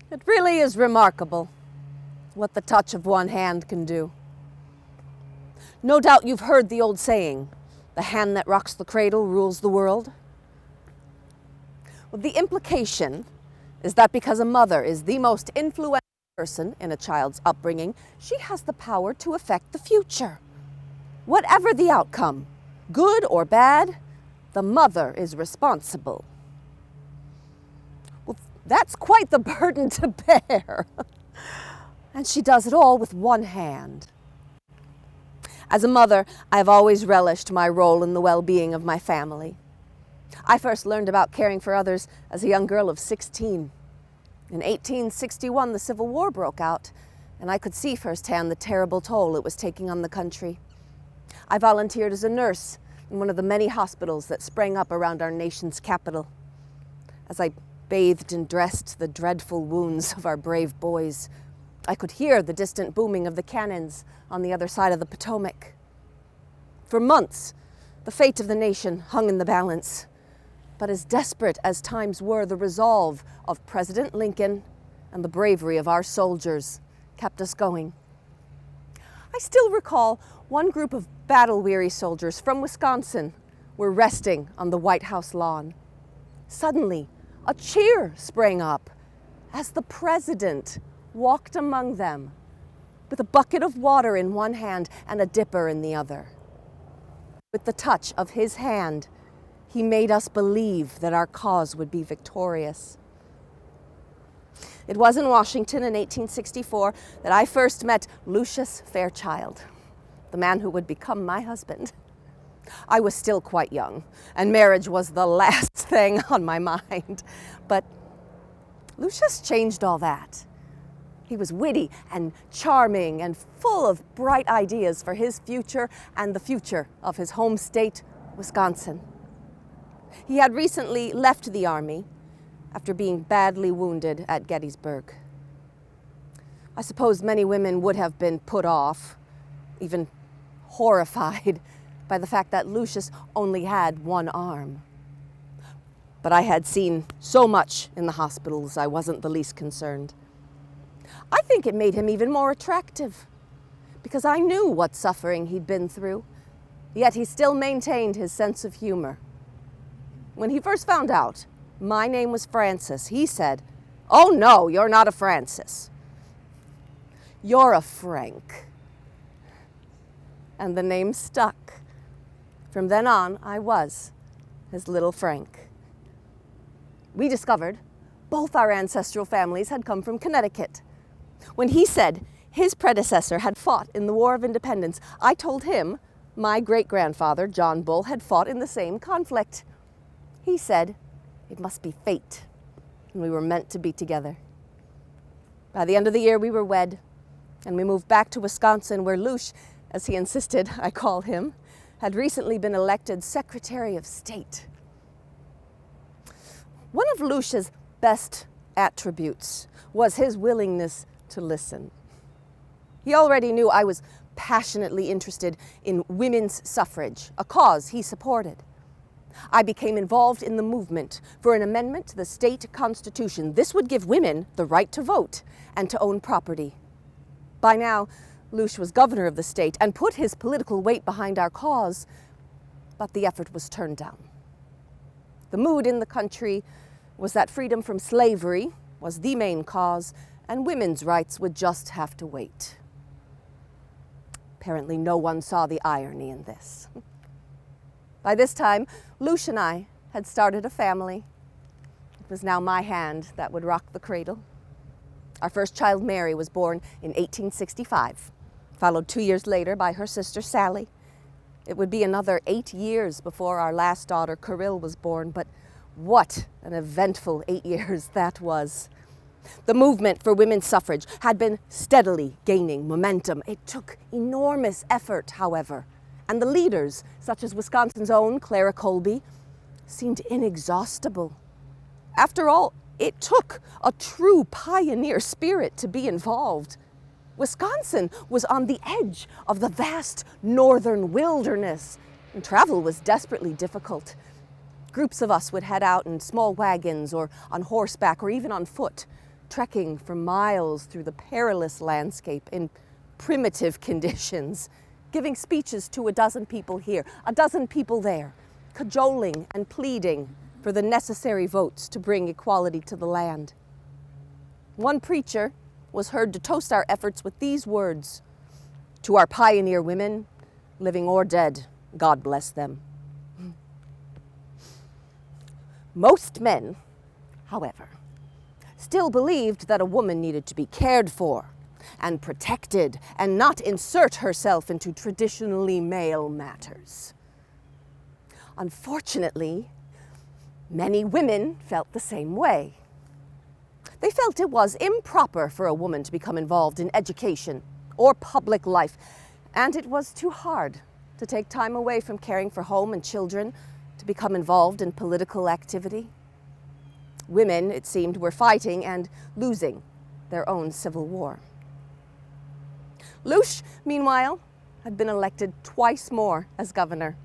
It really is remarkable what the touch of one hand can do. No doubt you've heard the old saying, the hand that rocks the cradle rules the world. Well, the implication is that because a mother is the most influential person in a child's upbringing, she has the power to affect the future. Whatever the outcome, good or bad, the mother is responsible. Well, that's quite the burden to bear. And she does it all with one hand. As a mother, I've always relished my role in the well-being of my family. I first learned about caring for others as a young girl of 16. In 1861, the Civil War broke out, and I could see firsthand the terrible toll it was taking on the country. I volunteered as a nurse in one of the many hospitals that sprang up around our nation's capital. As I bathed and dressed the dreadful wounds of our brave boys, I could hear the distant booming of the cannons on the other side of the Potomac. For months, the fate of the nation hung in the balance. But as desperate as times were, the resolve of President Lincoln and the bravery of our soldiers kept us going. I still recall one group of battle-weary soldiers from Wisconsin were resting on the White House lawn. Suddenly, a cheer sprang up as the president walked among them with a bucket of water in one hand and a dipper in the other. With the touch of his hand, he made us believe that our cause would be victorious. It was in Washington in 1864 that I first met Lucius Fairchild, the man who would become my husband. I was still quite young, and marriage was the last thing on my mind. But Lucius changed all that. He was witty and charming and full of bright ideas for his future and the future of his home state, Wisconsin. He had recently left the Army after being badly wounded at Gettysburg. I suppose many women would have been put off, even horrified, by the fact that Lucius only had one arm. But I had seen so much in the hospitals, I wasn't the least concerned. I think it made him even more attractive, because I knew what suffering he'd been through, yet he still maintained his sense of humor. When he first found out my name was Francis, he said, "Oh no, you're not a Francis. You're a Frank." And the name stuck. From then on, I was his little Frank. We discovered both our ancestral families had come from Connecticut. When he said his predecessor had fought in the War of Independence, I told him my great-grandfather, John Bull, had fought in the same conflict. He said it must be fate, and we were meant to be together. By the end of the year, we were wed, and we moved back to Wisconsin, where Luce, as he insisted I call him, had recently been elected Secretary of State. One of Luce's best attributes was his willingness to listen. He already knew I was passionately interested in women's suffrage, a cause he supported. I became involved in the movement for an amendment to the state constitution. This would give women the right to vote and to own property. By now, Luce was governor of the state and put his political weight behind our cause, but the effort was turned down. The mood in the country was that freedom from slavery was the main cause, and women's rights would just have to wait. Apparently, no one saw the irony in this. By this time, Luce and I had started a family. It was now my hand that would rock the cradle. Our first child, Mary, was born in 1865, followed 2 years later by her sister, Sally. It would be another 8 years before our last daughter, Caril, was born, but what an eventful 8 years that was. The movement for women's suffrage had been steadily gaining momentum. It took enormous effort, however, and the leaders, such as Wisconsin's own Clara Colby, seemed inexhaustible. After all, it took a true pioneer spirit to be involved. Wisconsin was on the edge of the vast northern wilderness, and travel was desperately difficult. Groups of us would head out in small wagons or on horseback or even on foot trekking for miles through the perilous landscape in primitive conditions, giving speeches to a dozen people here, a dozen people there, cajoling and pleading for the necessary votes to bring equality to the land. One preacher was heard to toast our efforts with these words: "To our pioneer women, living or dead, God bless them." Most men, however, still believed that a woman needed to be cared for and protected and not insert herself into traditionally male matters. Unfortunately, many women felt the same way. They felt it was improper for a woman to become involved in education or public life, and it was too hard to take time away from caring for home and children to become involved in political activity. Women, it seemed, were fighting and losing their own civil war. Lucius, meanwhile, had been elected twice more as governor.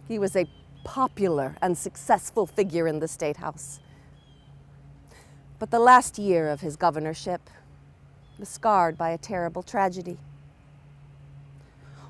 He was a popular and successful figure in the State House. But the last year of his governorship was scarred by a terrible tragedy.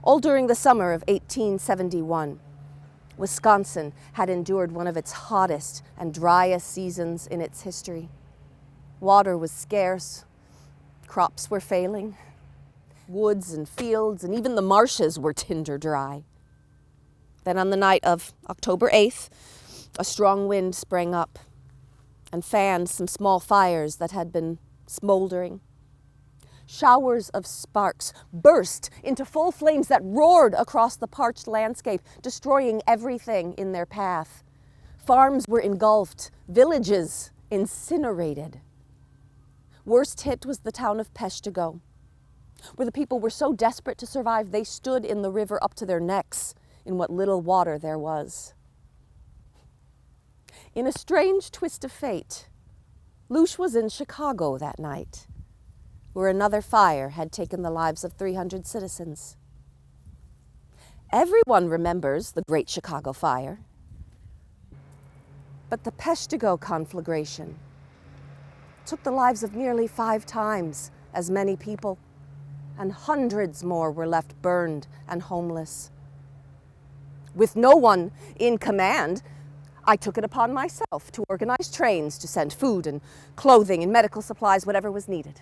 All during the summer of 1871, Wisconsin had endured one of its hottest and driest seasons in its history. Water was scarce, crops were failing, woods and fields and even the marshes were tinder dry. Then on the night of October 8th, a strong wind sprang up and fanned some small fires that had been smoldering. Showers of sparks burst into full flames that roared across the parched landscape, destroying everything in their path. Farms were engulfed, villages incinerated. Worst hit was the town of Peshtigo, where the people were so desperate to survive they stood in the river up to their necks in what little water there was. In a strange twist of fate, Lucius was in Chicago that night, where another fire had taken the lives of 300 citizens. Everyone remembers the Great Chicago Fire, but the Peshtigo conflagration took the lives of nearly 5 times as many people, and hundreds more were left burned and homeless. With no one in command, I took it upon myself to organize trains to send food and clothing and medical supplies, whatever was needed,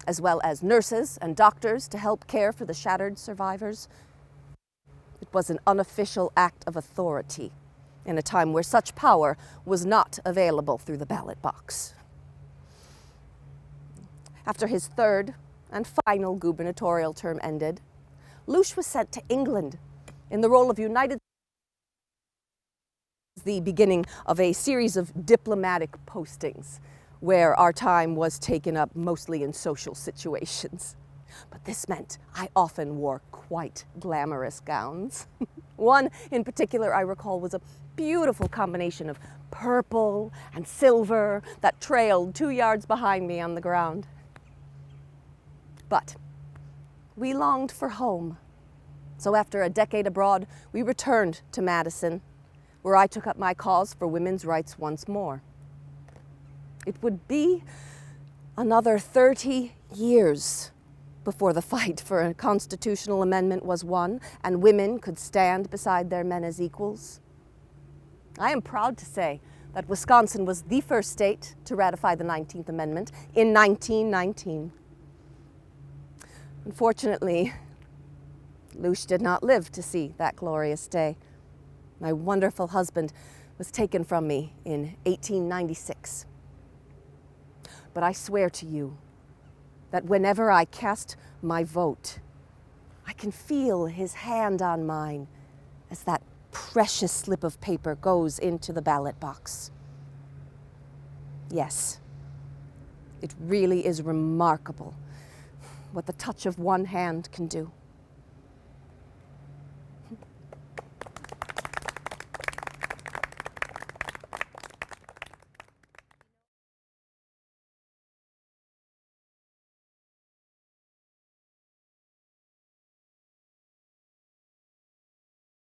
as well as nurses and doctors to help care for the shattered survivors. It was an unofficial act of authority in a time where such power was not available through the ballot box. After his third and final gubernatorial term ended, Lucius was sent to England in the role of United States, the beginning of a series of diplomatic postings where our time was taken up mostly in social situations. But this meant I often wore quite glamorous gowns. One in particular I recall was a beautiful combination of purple and silver that trailed 2 yards behind me on the ground. But we longed for home. So after a decade abroad, we returned to Madison, where I took up my cause for women's rights once more. It would be another 30 years before the fight for a constitutional amendment was won and women could stand beside their men as equals. I am proud to say that Wisconsin was the first state to ratify the 19th Amendment in 1919. Unfortunately, Lucius did not live to see that glorious day. My wonderful husband was taken from me in 1896. But I swear to you that whenever I cast my vote, I can feel his hand on mine as that precious slip of paper goes into the ballot box. Yes, it really is remarkable what the touch of one hand can do.